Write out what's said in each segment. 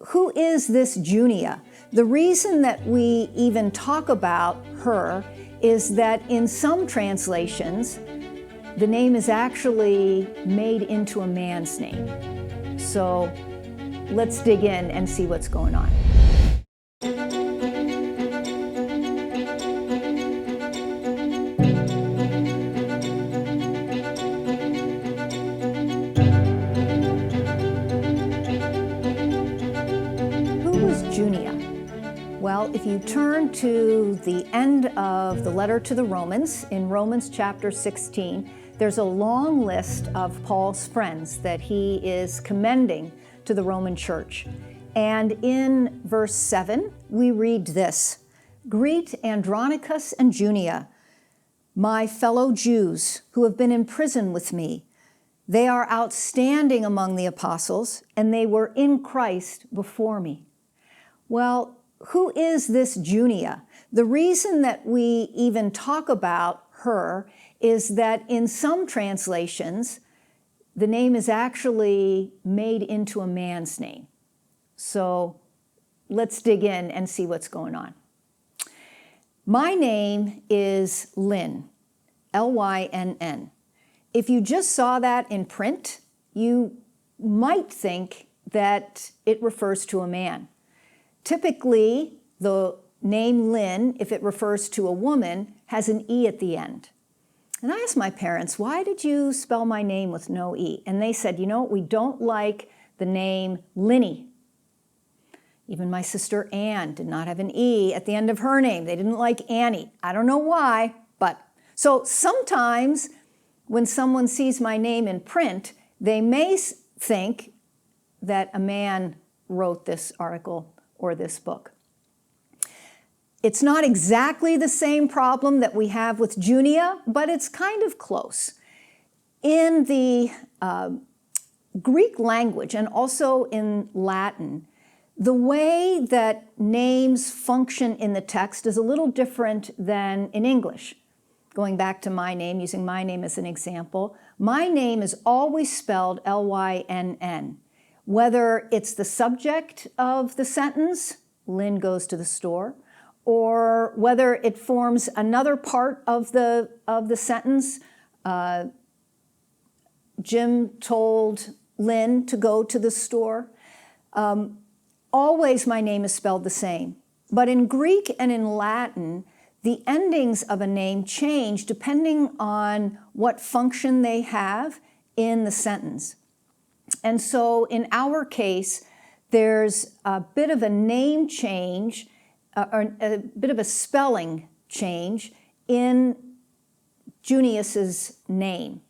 who is this Junia? The reason that we even talk about her is that in some translations, the name is actually made into a man's name. So let's dig in and see what's going on. Junia. Well, if you turn to the end of the letter to the Romans, in Romans chapter 16, there's a long list of Paul's friends that he is commending to the Roman church. And in verse 7, we read this: "Greet Andronicus and Junia, my fellow Jews who have been in prison with me. They are outstanding among the apostles, and they were in Christ before me." Well, who is this Junia? The reason that we even talk about her is that in some translations, the name is actually made into a man's name. So let's dig in and see what's going on. My name is Lynn, L-Y-N-N. If you just saw that in print, you might think that it refers to a man. Typically, the name Lynn, if it refers to a woman, has an E at the end. And I asked my parents, why did you spell my name with no E? And they said, you know, we don't like the name Linny. Even my sister Ann did not have an E at the end of her name. They didn't like Annie. I don't know why, but. So sometimes when someone sees my name in print, they may think that a man wrote this article or this book. It's not exactly the same problem that we have with Junia, but it's kind of close. In the Greek language and also in Latin, the way that names function in the text is a little different than in English. Going back to my name, using my name as an example, my name is always spelled L-Y-N-N. Whether it's the subject of the sentence, Lynn goes to the store, or whether it forms another part of the sentence, Jim told Lynn to go to the store. Always my name is spelled the same. But in Greek and in Latin, the endings of a name change depending on what function they have in the sentence. And so in our case, there's a bit of a name change, or a bit of a spelling change in Junius's name.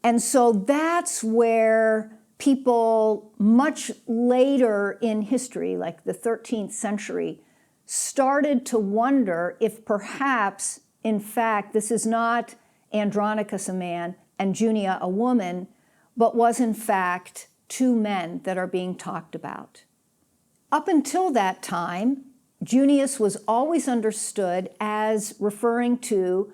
And so that's where people much later in history, like the 13th century, started to wonder if perhaps, in fact, this is not Andronicus, a man, and Junia, a woman, but was in fact two men that are being talked about. Up until that time, Junius was always understood as referring to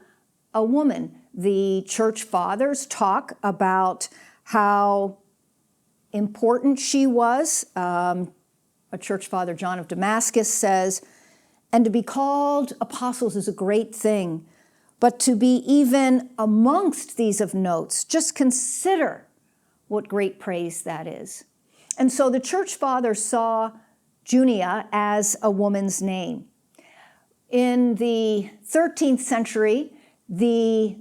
a woman. The church fathers talk about how important she was. A church father, John of Damascus, says, "And to be called apostles is a great thing, but to be even amongst these of notes, just consider what great praise that is." And so the church fathers saw Junia as a woman's name. In the 13th century, the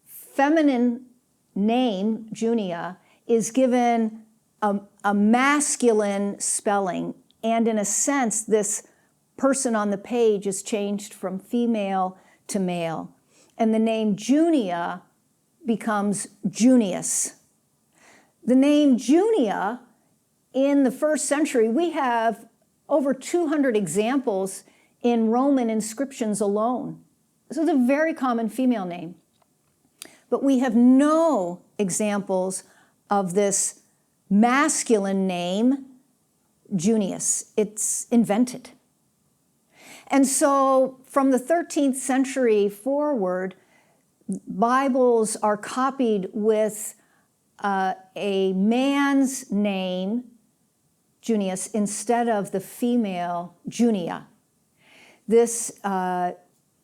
feminine name, Junia, is given a masculine spelling, and in a sense, this person on the page is changed from female to male. And the name Junia becomes Junius. The name Junia, in the first century, we have over 200 examples in Roman inscriptions alone. This is a very common female name. But we have no examples of this masculine name, Junius. It's invented. And so from the 13th century forward, Bibles are copied with a man's name, Junius instead of the female Junia. This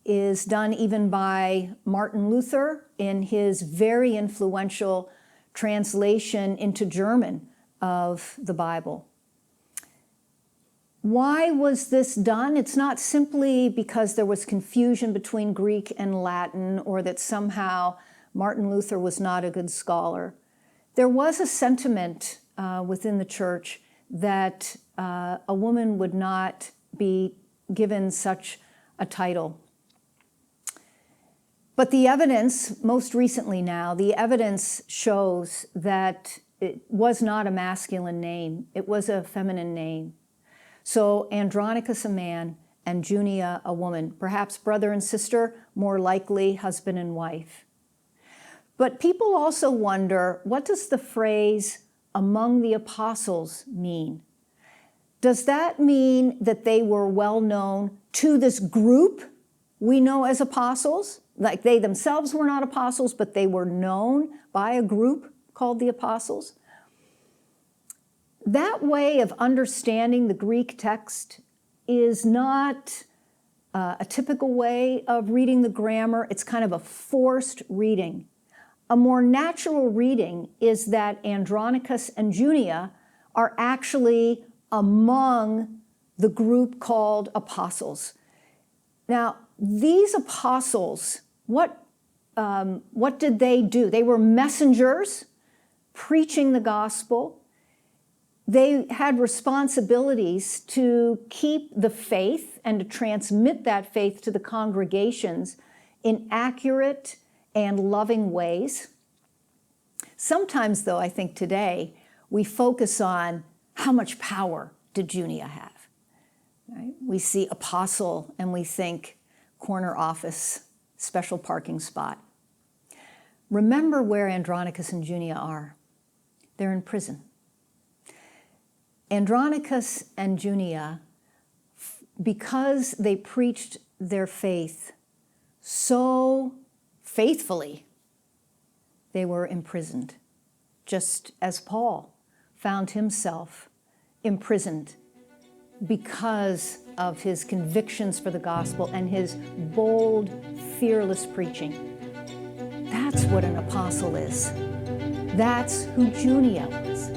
is done even by Martin Luther in his very influential translation into German of the Bible. Why was this done? It's not simply because there was confusion between Greek and Latin, or that somehow Martin Luther was not a good scholar. There was a sentiment within the church that a woman would not be given such a title. But the evidence, most recently now, the evidence shows that it was not a masculine name, it was a feminine name. So Andronicus, a man, and Junia, a woman, perhaps brother and sister, more likely husband and wife. But people also wonder, what does the phrase among the apostles mean? Does that mean that they were well known to this group we know as apostles? Like they themselves were not apostles, but they were known by a group called the apostles? That way of understanding the Greek text is not a typical way of reading the grammar. It's kind of a forced reading. A more natural reading is that Andronicus and Junia are actually among the group called apostles. Now, these apostles, what did they do? They were messengers preaching the gospel. They had responsibilities to keep the faith and to transmit that faith to the congregations in accurate and loving ways. Sometimes, though, I think today, we focus on how much power did Junia have? Right? We see apostle and we think corner office, special parking spot. Remember where Andronicus and Junia are. They're in prison. Andronicus and Junia, because they preached their faith so faithfully, they were imprisoned, just as Paul found himself imprisoned because of his convictions for the gospel and his bold, fearless preaching. That's what an apostle is. That's who Junia was.